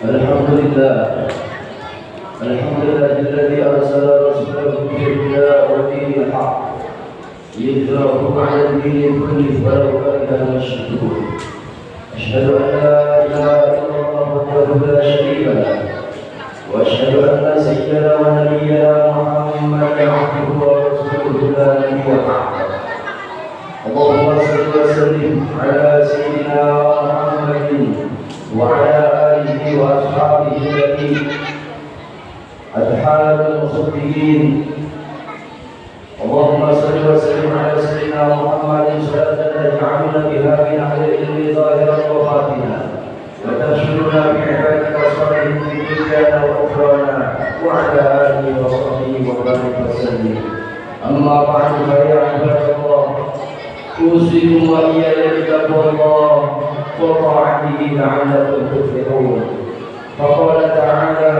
الحمد لله الذي أرسل رسوله بالهدى ودين الحق ليظهره على الدين كله ولو كره المشركون. أشهد أن لا إله إلا الله وحده لا شريك له، وأشهد أن سيدنا ونبينا محمدا عبده ورسوله لا نبي بعده. اللهم صل وسلم على سيدنا محمد وعلى آله وأصحابه الذين أتحاب المصدقين. اللهم صل وسلم على سيدنا محمد صلاة تجعلنا بها من أهل العلم ظاهرا وباطنا، وتبشرنا بعبادك الصالحين في دنيانا وأخرانا، وعلى آله وصحبه وبارك وسلم. أما بعد فيا عباد الله، أوصيكم وإياي بتقوى الله وطاعته لعلكم تفلحون. فقال تعالى: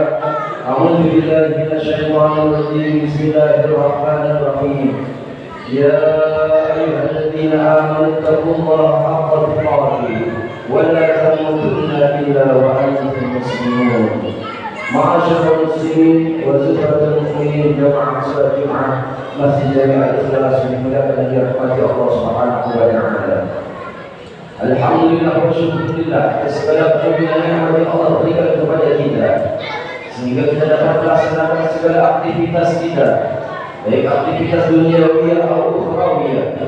أعوذ بالله من الشيطان الرجيم، بسم الله الرحمن الرحيم. يا أيها الذين آمنوا اتقوا الله حق تقاته ولا تموتن إلا وأنتم مسلمون. معاشر المسلمين وزمرة المؤمنين، جماعة صلاة الجمعة مسجد جامع الإخلاص بملاك رحمة الله سبحانه وتعالى. Alhamdulillah wa syukurillah atas segala pemberian yang Allah berikan kepada kita, sehingga kita dapat melaksanakan segala aktivitas kita, baik aktivitas duniawi atau ukhrawiyah.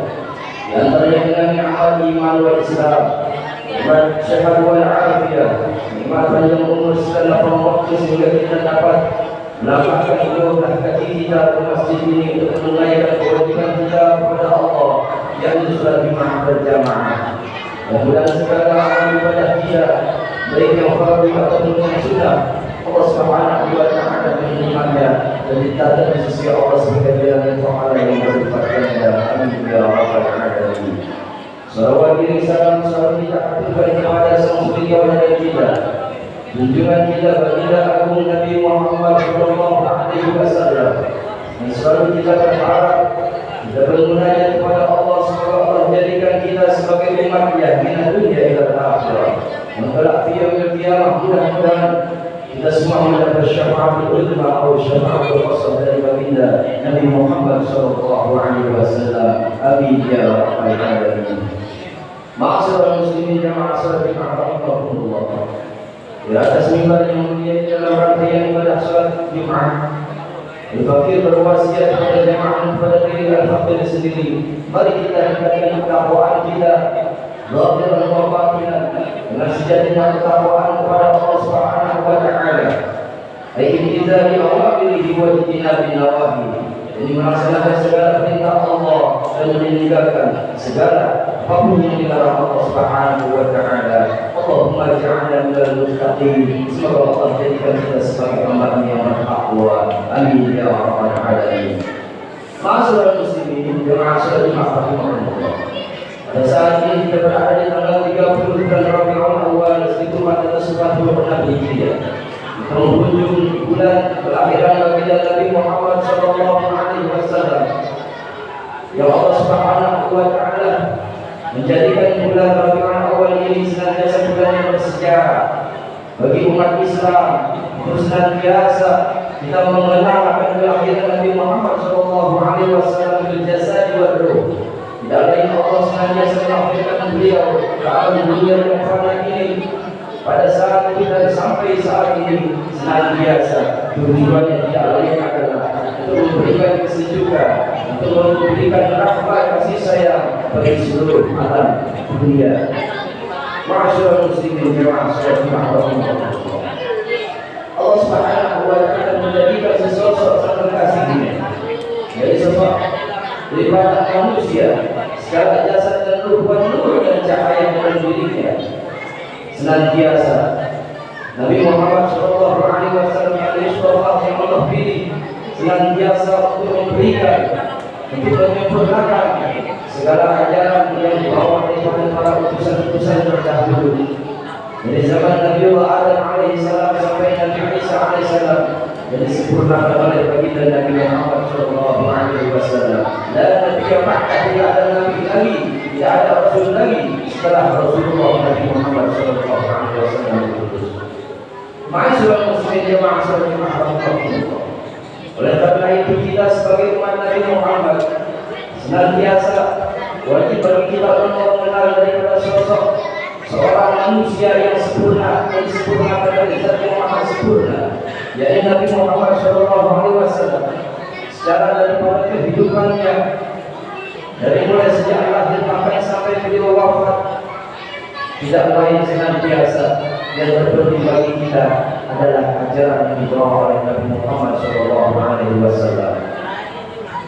Di antaranya dengan amal iman wal Islam, nikmat sehat wal afiyah, nikmat panjang umur segala waktu, sehingga kita dapat melapangkan ibadah hati kita ke masjid ini untuk menunaikan kewajiban kita kepada Allah yang sholat Jumat berjamaah. Mudah-mudahan segala amal ibadah kita, baik yang fardu ataupun yang sunnah, Allah Subhanahu wa Ta'ala menerimanya dan dicatat di sisi Allah sebagai jalan yang ta'ala yang berlipat-lipat. Amin ya rabbal alamin. Salawat diri salam selalu kita aturkan kepada sang mulia dan kita, junjungan kita baginda agung Nabi Muhammad sallallahu alaihi wasallam, yang selalu kita berharap kita bermunajat kepada Allah semoga Allah jadikan kita sebagai umatnya min dunia ila akhirah. Mengelak yaumil qiyamah, mudah-mudahan kita semua mendapat syafaat ulama atau syafaat khasah dari baginda Nabi Muhammad sallallahu alaihi wasallam. Amin ya rabbal alamin. Ma'asyiral muslimin jamaah salat Jumat, di atas mimbar yang mulia dalam rangkaian ibadah salat Jumat, Al-Fakir berwasiat kepada jemaah kepada diri Al-Fakir sendiri. Mari kita tingkatkan ketakwaan kita, zahiran wa batinan, dengan sejatinya ketakwaan kepada Allah Subhanahu wa Ta'ala. Ayyidizali awamirihi wa jitinabi nawahi, ini melaksanakan segala perintah Allah dan meninggalkan segala apapun yang dilarang Allah Subhanahu wa Ta'ala. Allahumma ja'alna minal muttaqin. Semoga Allah jadikan kita sebagai hamba yang bertakwa. Amin ya rabbal alamin. Ma'asyiral muslimin, jemaah salat Jumat rahimahumullah. Pada saat ini kita berada di tanggal 30 bulan Rabiul Awal 1446 Hijriah, penghujung bulan kelahiran baginda Nabi Muhammad sallallahu alaihi wasallam. Ya Allah Subhanahu wa Ta'ala menjadikan bulan Rabiul Awal ini senantiasa bulan yang bersejarah bagi umat Islam. Terus senantiasa kita mengenal akan kelahiran Nabi Muhammad sallallahu alaihi wasallam bil jasad wal ruh. Tidak lain Allah senantiasa melahirkan beliau ke alam dunia yang fana ini. Pada saat kita sampai saat ini, senantiasa tujuannya tidak lain adalah untuk memberikan kesejukan, untuk memberikan rahmat kasih sayang bagi seluruh alam dunia. Ma'asyiral muslimin jemaah salat Jumat, Allah Subhanahu wa Ta'ala menjadikan sesosok sang kekasihnya, yaitu sosok daripada manusia, segala jasad dan ruh penuh dan cahaya dalam dirinya. Senantiasa Nabi Muhammad sallallahu alaihi wasallam yang Allah pilih senantiasa untuk memberikan, untuk menyempurnakan segala ajaran yang dibawa oleh para utusan-utusan terdahulu. Dari zaman Nabi Adam alaihissalam sampai Nabi Isa alaihissalam, yang disempurnakan oleh baginda Nabi Muhammad sallallahu alaihi wasallam. Dan Nabi ba'da, tidak ada nabi lagi, tidak ada rasul lagi setelah Rasulullah Nabi Muhammad sallallahu alaihi wasallam diutus. Ma'asyiral muslimin jamaah sekalian. Oleh karena itu kita sebagai umat Nabi Muhammad senantiasa wajib bagi kita untuk mengenal daripada sosok seorang manusia yang sempurna, yang disempurnakan dari zat yang maha sempurna, yaitu Nabi Muhammad SAW. Secara daripada kehidupannya, dari mulai sejak lahir sampai beliau wafat, tidak lain senantiasa yang terpenting bagi kita adalah ajaran yang dibawa oleh Nabi Muhammad SAW.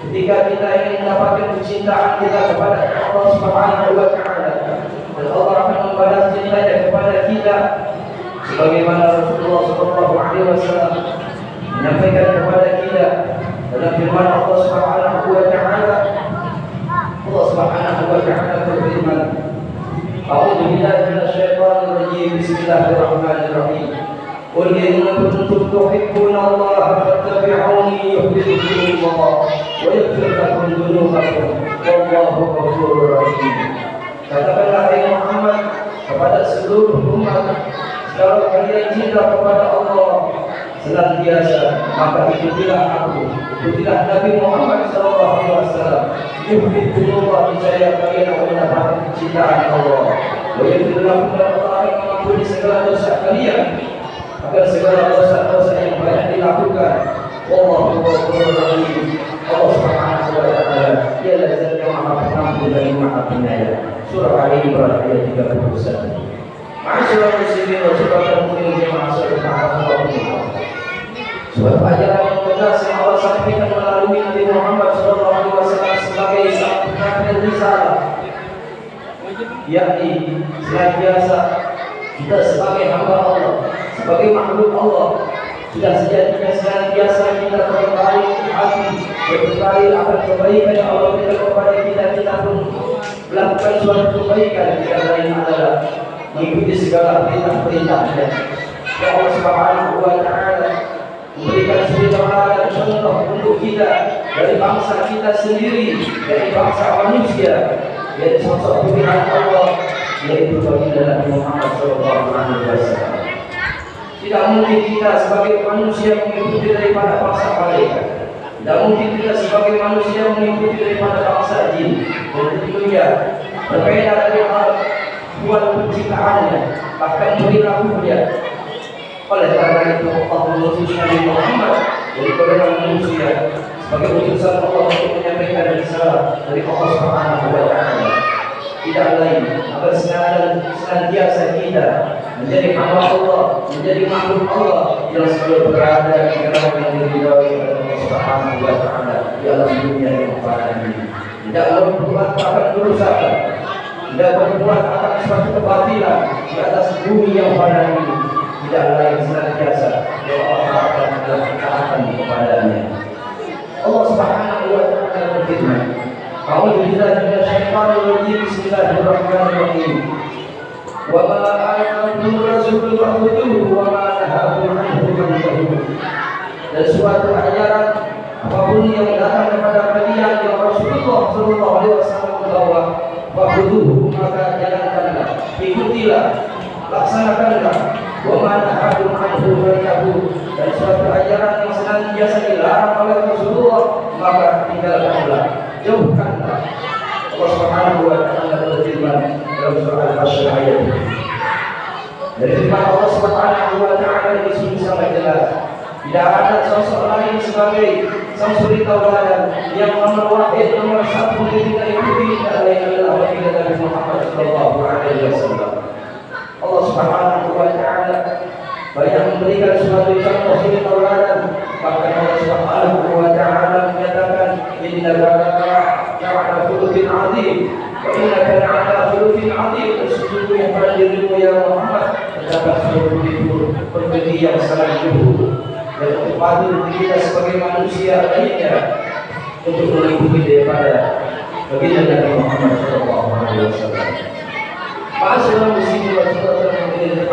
Ketika kita ingin mendapatkan kecintaan kita kepada Allah Subhanahu wa Ta'ala, dan Allah akan membalas cintanya kepada kita, sebagaimana Rasulullah SAW menyampaikan kepada kita dalam firman Allah Subhanahu wa Ta'ala. Allah Subhanahu wa Ta'ala berfirman, A'udzu billahi minasyaitonir rajim. Bismillahirrahmanirrahim. Qul in kuntum tuhibbuna Allah fattabi'uni yuhibbukumullah wa yaghfir lakum dzunubakum wallahu ghafurur rahim. Katakanlah hai Muhammad kepada seluruh umat, kalau kalian cinta kepada Allah senantiasa, maka ikutilah aku, ikutilah Nabi Muhammad SAW. Yuhibbukumullah, niscaya kalian akan mendapatkan kecintaan Allah. Wa yaghfir lakum, Allah akan mengampuni segala dosa kalian, agar segala dosa-dosa yang banyak dilakukan. Wallahu ghafurur rahim. Allah Subhanahu wa Ta'ala ialah Zat yang Maha Pengampun dan Maha Penyayang. Surah Al-Imran ayat 31. Ma'asyiral muslimin wa sahabat mukminin jemaah sekalian. Suatu ajaran yang tegas yang Allah sampaikan melalui Nabi Muhammad SAW sebagai sang pengantar risalah, yakni senantiasa kita sebagai hamba Allah, sebagai makhluk Allah, sudah sejatinya senantiasa kita berkali hati, berkali akan kebaikan yang Allah berikan kepada kita. Kita pun melakukan suatu kebaikan, tidak lain adalah mengikuti segala perintah-perintahnya. Ya Allah Subhanahu wa Ta'ala memberikan suri tauladan contoh untuk kita dari bangsa kita sendiri, dari bangsa manusia, yaitu sosok pilihan Allah, yaitu baginda Nabi Muhammad SAW. Tidak mungkin kita sebagai manusia mengikuti daripada bangsa malaikat. Tidak mungkin kita sebagai manusia mengikuti daripada bangsa jin. Dan tentunya berbeda dari buat penciptaannya, bahkan perilakunya. Oleh karena itu Allah mengutus Nabi Muhammad dari golongan manusia sebagai utusan Allah untuk menyampaikan risalah dari Allah Subhanahu wa Ta'ala. Tidak lain agar senantiasa kita menjadi hamba Allah, menjadi makhluk Allah yang selalu berada di dalam yang diridhai oleh Allah Subhanahu wa Ta'ala di alam dunia yang fana ini. Tidak berbuat akan kerusakan, tidak berbuat akan suatu kebatilan di atas bumi yang fana ini. Tidak lain senantiasa yang Allah akan melakukan kepadanya. Allah Subhanahu wa Ta'ala berfirman, A'udzu billahi minasyaitonir rajim. Bismillahirrahmanirrahim. Wa ma atakum rasulun fa'khudhuhu wa ma nahakum anhu fantahuu. Dan suatu ajaran apapun yang datang kepada kalian yang Rasulullah sallallahu alaihi wasallam bawa, fa'khudhuhu, maka jalankanlah, ikutilah, laksanakanlah. Wa ma nahakum anhu fantahuu. Dan suatu ajaran yang senantiasa dilarang oleh Rasulullah, maka tinggalkanlah, jauhkanlah. Allah Subhanahu wa Ta'ala berfirman dalam surah Al-Hasyr ayat 2. Dari firman Allah Subhanahu wa Ta'ala ini sungguh sangat jelas. Tidak ada sosok lain sebagai sang suri tauladan yang nomor wahid, nomor satu yang kita ikuti tidak lain adalah baginda Nabi Muhammad sallallahu alaihi wasallam. Allah Subhanahu wa Ta'ala banyak memberikan suatu contoh suri tauladan. Bahkan Allah Subhanahu wa Ta'ala menyatakan, innaka la'ala khuluqin 'adzim, wa innaka la'ala khuluqin 'adzim. Sesungguhnya pada dirimu ya Muhammad terdapat suatu perbedaan yang sangat luhur, dan untuk patut kita sebagai manusia lainnya untuk mengikuti daripada baginda Nabi Muhammad sallallahu alaihi wasallam. Ma'asyiral muslimin wa sahabat mukminin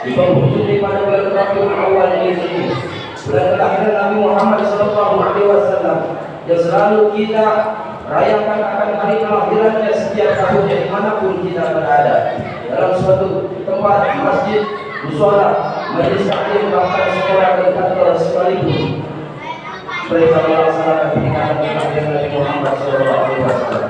di penghujung daripada bulan Rabiul Awal ini, bulan kelahiran Nabi Muhammad sallallahu alaihi wasallam, yang selalu kita rayakan akan hari kelahirannya setiap tahunnya dimanapun kita berada, dalam suatu tempat, masjid, mushola, majelis taklim, bahkan sekolah dan kantor sekalipun. Mereka melaksanakan peringatan kelahiran Nabi Muhammad SAW.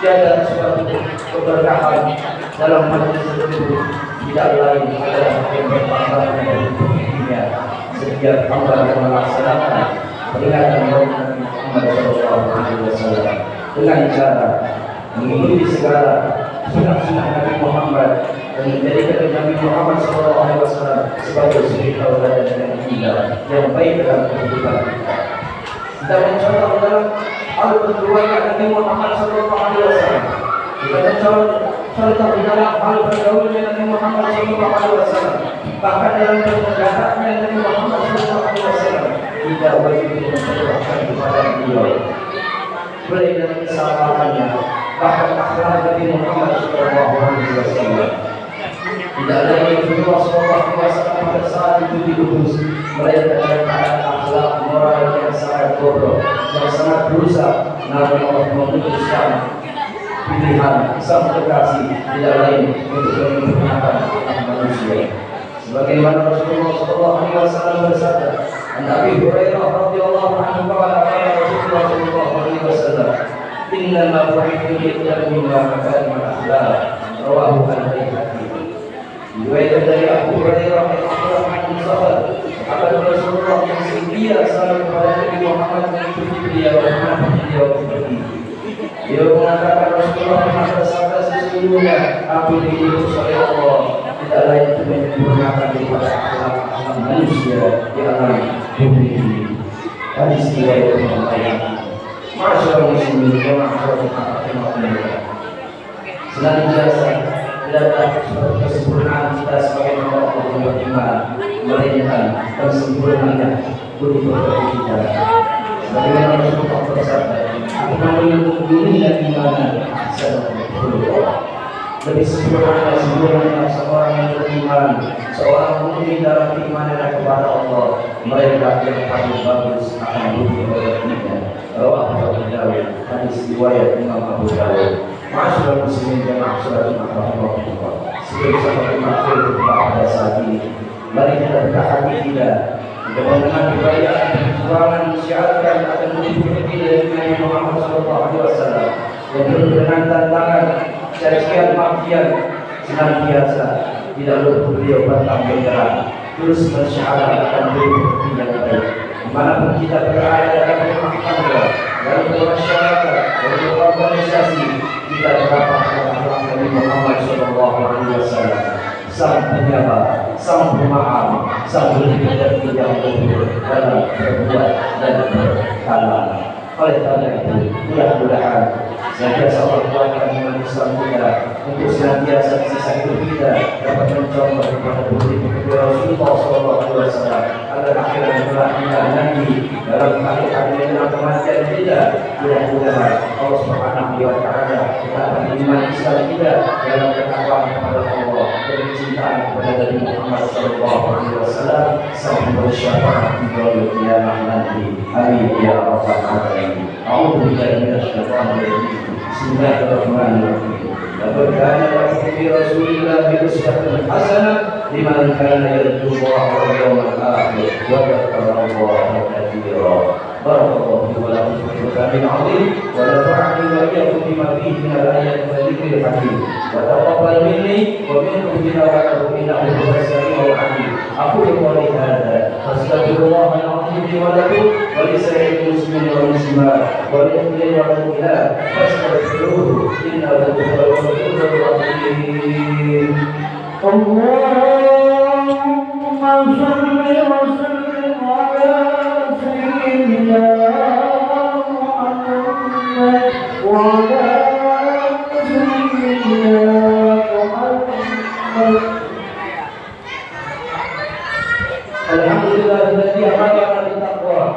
Tiada suatu keberkahan dalam majelis tersebut tidak lain adalah yang berbangga dari dunia setiap hamba yang melaksanakan peringatan Nabi Muhammad SAW dengan cara mengikuti segala sunnah-sunnah Nabi Muhammad dan menjadikan Nabi Muhammad SAW sebagai suri tauladan yang indah yang baik dalam kehidupan kita. Kita mencontoh dalam hal perbuatan Nabi Muhammad SAW. Kita mencontoh dalam hal pergaulan Nabi Muhammad SAW. Bahkan dalam perbuatannya Nabi Muhammad SAW tidak wajib mencontohkan kepada beliau. Mulai dari kesabarannya, bahkan akhlak Nabi Muhammad SAW. Tidak ada yang kedua SAW pada saat itu diutus, melainkan dalam keadaan akhlak moral yang sangat bodoh, yang sangat berusaha. Nabi Allah memutuskan pilihan sang kekasih tidak lain untuk menyempurnakan manusia. Sebagaimana Rasulullah SAW bersabda, Nabi Hurairah radhiyallahu anhu qala Rasulullah SAW, "Innama bu'ithu li'utammima makarim al-akhlaq." Rawahu al-Baihaqi. Riwayat dari Abu Hurairah radhiyallahu anhu, akan Rasulullah yang setia selalu kepada Nabi Muhammad mengikuti beliau dan beliau seperti itu. Beliau mengatakan Rasulullah pernah bersabda, sesungguhnya aku diutus oleh Allah tidak lain untuk menyempurnakan daripada akhlak manusia di alam bumi ini. Hadis riwayat Imam Bukhari. Masyaallah muslimin jamaah sahabat. Senantiasa tidak ada suatu kesempurnaan kita sebagai hamba Allah yang beriman, melainkan kesempurnaannya budi pekerti kita. Sebagaimana Rasulullah bersabda, aku memiliki diri dan iman lebih sempurna seorang yang beriman, seorang mukmin dalam keimanan kepada Allah, mereka yang paling bagus akan budi pekertinya. Rawahu Abu Dawud, hadis riwayat Imam Abu Dawud. Masyaallah muslimin jamaah salat rahimahullah. Sebelum sampai akhir pada saat ini, mari kita berhati kita untuk mengenal kebaikan dan perjuangan menyiarkan akan mengikuti dari Nabi Muhammad SAW yang penuh dengan tantangan cacian makian senantiasa tidak lupa beliau pantang menyerah, terus mensyaratkan beliau yang baik. Dimanapun kita berada dalam rumah tangga, dalam bermasyarakat, dalam berorganisasi, kita terdapat akhlak Nabi Muhammad SAW, sang penyabar, sang pemaaf, sang berhati yang luhur dalam berbuat dan berkalam. Oleh karena itu, mudah-mudahan senantiasa Allah kuatkan iman Islam kita untuk senantiasa sisa hidup kita dapat mencontoh kepada bukti Rasulullah SAW agar akhirnya melahirkan nanti dalam hari-hari dalam kematian kita. Mudah-mudahan Allah Subhanahu wa Ta'ala dapat iman Islam kita dalam ketakwaan kepada Allah dan kecintaan kepada Nabi Muhammad SAW sampai bersyafaat di yaumil qiyamah nanti. Amin ya rabbal alamin. A'udzu billahi minasyaitonir rajim. Bismillahirrahmanirrahim. Laqad kana lakum fi Rasulillahi uswatun hasanah liman kana yarjullaha wal yawmal akhir wa dzakara Allaha katsiran. Barakallahu fi wa lakum fil Qur'anil 'azim wa nafa'ani wa iyyakum bima fihi min al-ayati wal dhikril hakim. Wa taqabbal minni wa minkum tilawatahu innahu huwas samiul 'alim. Aku qawli hadza astaghfirullahal 'azim li wa lakum wa li sa'iril muslimin wal muslimat wa li kulli mu'minin fastaghfiruhu innahu huwal ghafurur rahim. Allahumma shalli wa sallim ala sayyidina Muhammad wa ala sayyidina Muhammad. Alhamdulillahilladzi hadana lit-taqwa.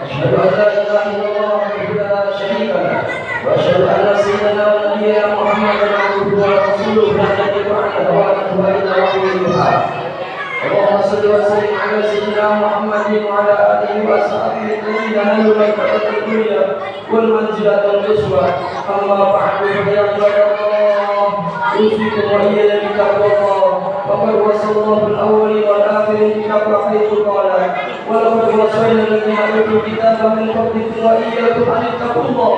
Asyhadu an la ilaha illallah wahdahu la syarika lah. Wa asyhadu anna sayyidana wa nabiyyana Muhammadan abduhu wa rasuluhu la nabiyya ba'dahu wa la nabiyya ba'dahu. اللهم صل وسلم على سيدنا محمد وعلى آله وصحبه الذين نالوا مرتبة الدنيا والمنزلة القصوى. أما بعد فيا عباد الله أوصيكم وإياي بتقوى الله. فقد وصى الله الأولين والآخرين بتقوى حيث قال: ولقد وصينا الذين أوتوا الكتاب من قبلكم وإياكم أن اتقوا الله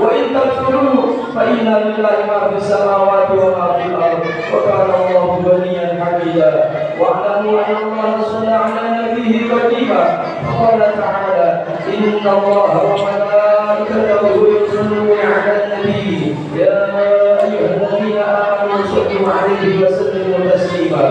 وإن تكفروا فإن لله ما في السماوات وما في الأرض وكان الله غنيا حميدا. واعلموا أن الله صلى على نبيه كريما فقال تعالى: إن الله وملائكته يصلون على النبي يا أيها الذين آمنوا صلوا عليه وسلموا تسليما.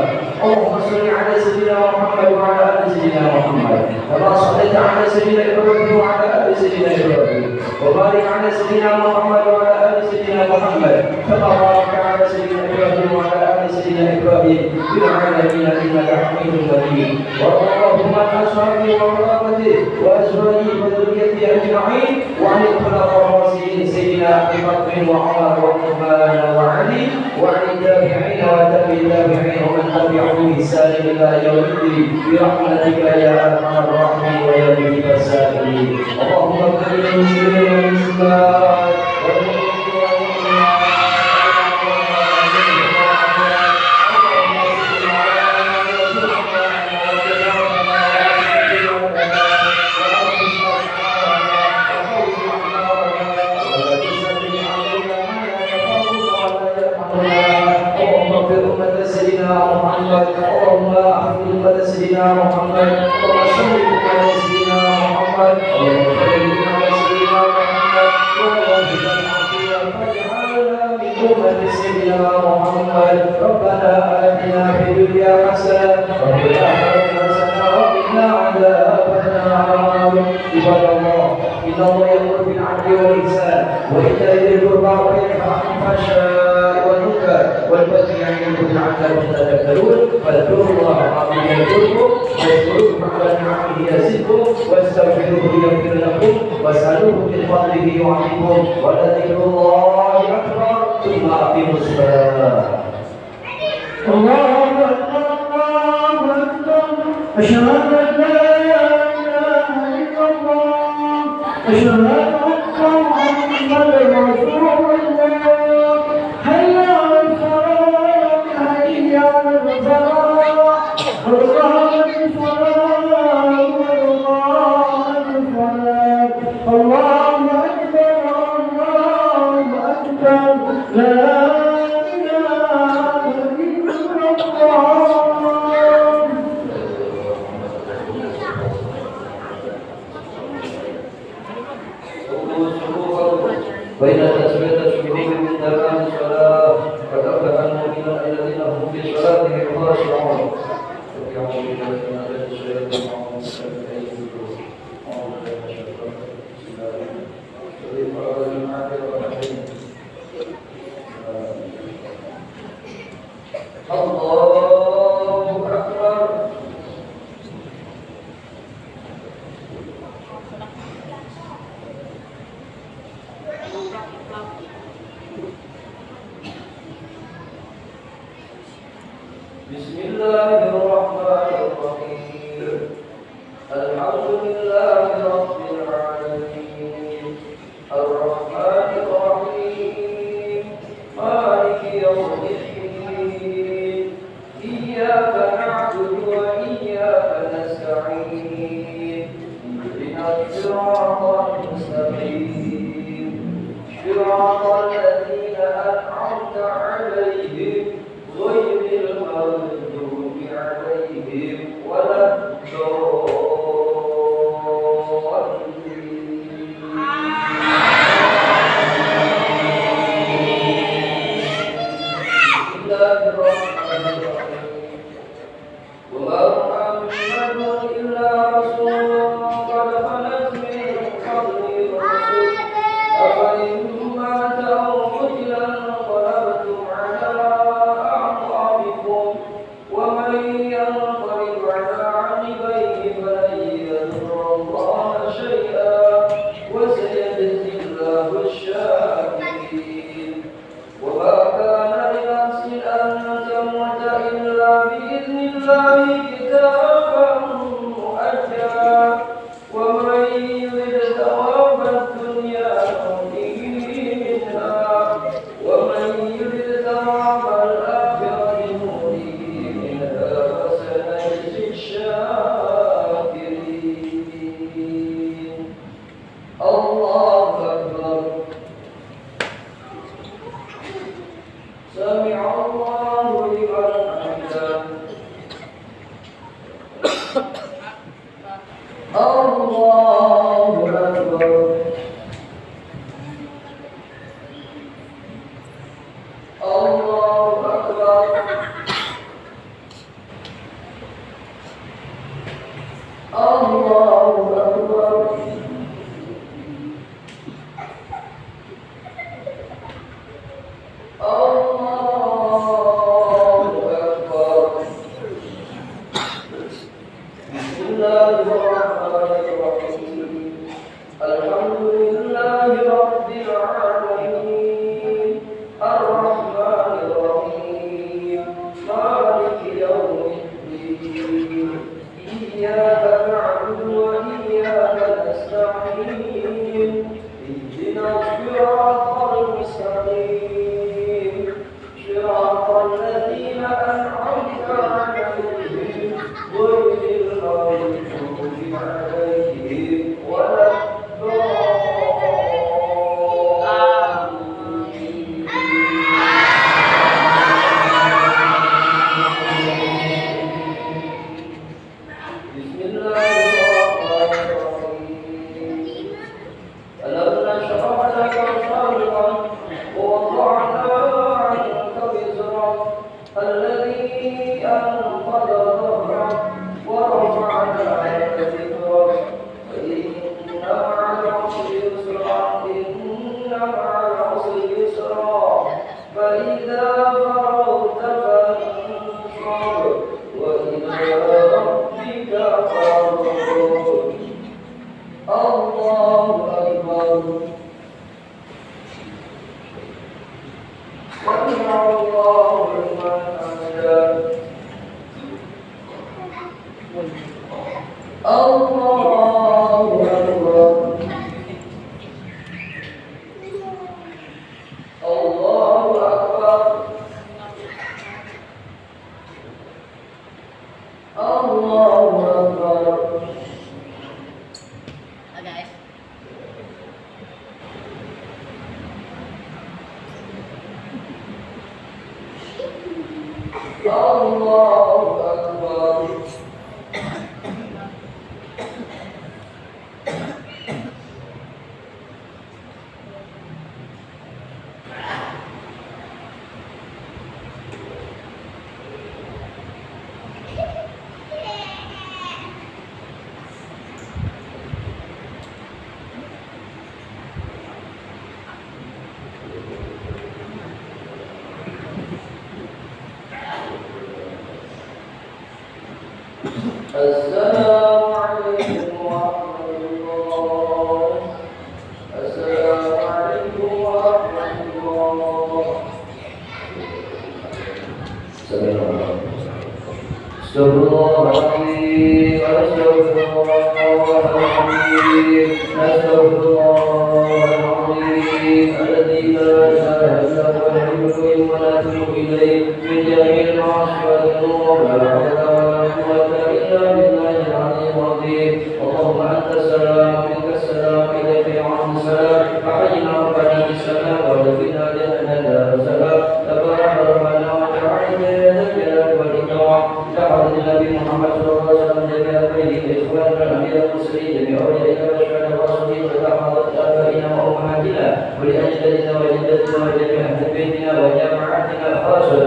اللهم صل على سيدنا محمد وعلى آل سيدنا محمد كما صليت على سيدنا إبراهيم وعلى آل سيدنا إبراهيم وبارك على سيدنا محمد وعلى آل سيدنا محمد كما باركت على سيدنا إبراهيم وعلى آل سيدنا إبراهيم في العالمين إنك حميد مجيد. وارض اللهم عن أصحابه وقرابته وأزواجه وذريته أجمعين وعن الخلفاء الراشدين سيدنا أبي بكر وعمر وعثمان وعلي وعن التابعين وتابع التابعين ومن تبعهم بإحسان إلى يوم الدين برحمتك يا أرحم الراحمين ويا مجيب السائلين. اللهم اغفر للمسلمين والمسلمات والمؤمنين والمؤمنات. اللهم احفظ أمة سيدنا محمد اللهم صل على سيدنا محمد اللهم صل على سيدنا محمد واجعلنا من أمة سيدنا محمد. ربنا آتنا في الدنيا حسنة وفي الآخرة حسنة وقنا عذاب النار. عباد الله إن الله يأمر بالعدل والإحسان وإيتاء ذي القربى وينهى عن الفحشاء والمنكر والبغي يعظكم لعلكم تذكرون. فاذكروا الله العظيم يذكركم واشكروه على نعمه يزدكم واستغفروه يغفر لكم واسألوه من فضله يعطيكم ولذكر الله أكبر. ثم أقيموا الصلاة. الله أكبر الله أكبر أشهد أن لا إله إلا الله أشهد أن محمدا رسول الله. حي على الصلاة حي على الفلاح قد قامت الصلاة قد قامت الصلاة. الله أكبر الله أكبر لا بين التسبيح والتشهيد من تمام الصلاة وتوبة المؤمنين الذين هم في صلاتهم خاشعون. بسم الله الرحمن الرحيم. الحمد لله رب العالمين الرحمن الرحيم مالك يوم الدين إياك نعبد وإياك نستعين اهدنا الصراط المستقيم صراط الذين أنعمت عليهم غير المغضوب عليهم ولا الضالين. بسم الله الرحمن الرحيم. وما محمد إلا رسول قد خلت من قبله الرسل أفإن مات أو قتل انقلبتم على أعقابكم ومن ينقلب على عقبيه فلن سمع الله لمن حمده الله أكبر الله أكبر الله أكبر السلام عليكم ورحمة الله. السلام عليكم ورحمة الله. استغفر الله العظيم استغفر الله العظيم استغفر الله العظيم الذي لا اله الا هو الحي القيوم ولا تتوب اليه من جميع المعاصي والذنوب ولا حول ولا قوه الا بالله العلي العظيم. اللهم انت السلام ومنك السلام اليك يعود السلام فحينا ربنا بالسلام وادخلنا جنه دار السلام. تبارك ربنا وتعالى يا ذا الجلال والاكرام. تعالى النبي محمد صلى الله عليه وسلم جميع بيته اخواننا الانبياء المرسلين جميع اوليائك والشهداء والصديق وتحفظ ابائنا وامهاتنا ولاجدادنا وجدتنا وجميع اهل بيتنا وجماعتنا خاصه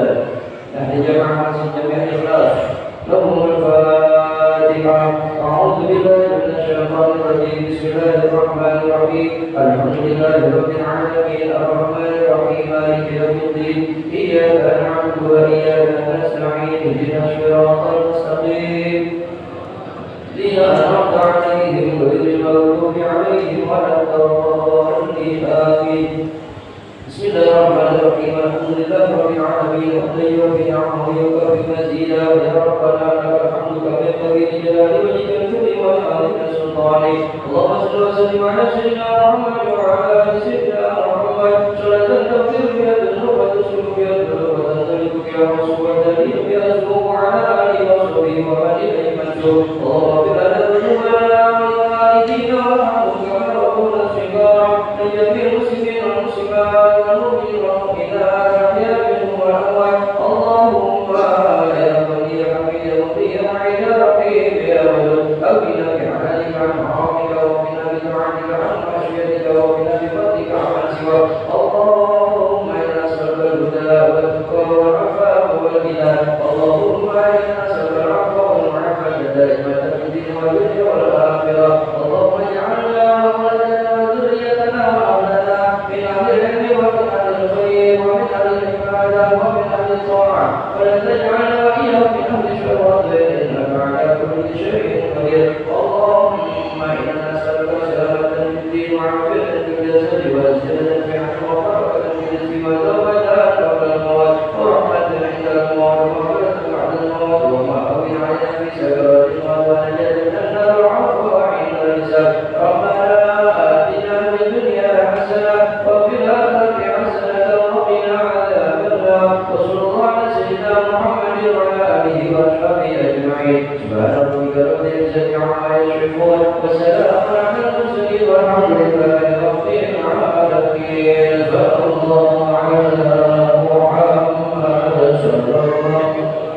اهل جماعه جميع الاخلاص لهم الفاتحه. اعوذ بالله من الشيطان الرجيم. بسم الله الرحمن الرحيم. الحمد لله رب العالمين الرحمن الرحيم مالك يوم الدين. اياك نعبد واياك نستعين اهدنا الصراط المستقيم الذين انعمت عليهم غير المغضوب عليهم ولا الضالين امين. بسم الله الرحمن الرحيم. الحمد لله رب العالمين حمدا يوفي نعمه ويكفي مزيدا. يا ربنا لك الحمد كما ينبغي لجلال وجهك الكريم وعظيم سلطانك. اللهم صل وسلم على سيدنا محمد وعلى ال سيدنا محمد صلاه تغفر بها الذنوب وتسلك بها الذنوب وتنزلك بها الرسول وتزيد بها الذنوب وعلى اله وصحبه ومن اليه منسوب. اللهم اغفر لنا ذنوبنا والدينا وارحمهم كما ربونا صغارا. من جميع المسلمين والمسلمات والمؤمنين والمؤمنات الاحياء منهم اللهم إنا نسألك الهدى والتقى والعفاف والغنى اللهم إنا نسألك العفو والعافية دائمة في الدين والدنيا والآخرة اللهم اجعلنا وأولادنا وذريتنا وأولادنا من أهل العلم ومن أهل الخير ومن أهل العبادة ومن أهل الطاعة ولا تجعلنا وإياهم من أهل الشر إنك على كل شيء قدير اللهم إنا نسألك سلامة في الدين وعافية في الجسد وزيادة في العلم وبركة في الرزق وزوجة قبل الموت ورحمة عند الموت ومغفرة بعد الموت ومأوى علينا في سكرات الموت ونجاة من النار وعفو عند الحساب ربنا آتنا في الدنيا حسنة وفي الآخرة حسنة وقنا عذاب النار وصلى الله على سيدنا محمد وعلى آله وأصحابه أجمعين سبحان ربك رب العزة عما يصفون وسلام على المرسلين والحمد لله رب العالمين صلى الله على محمد صلى الله عليه وسلم.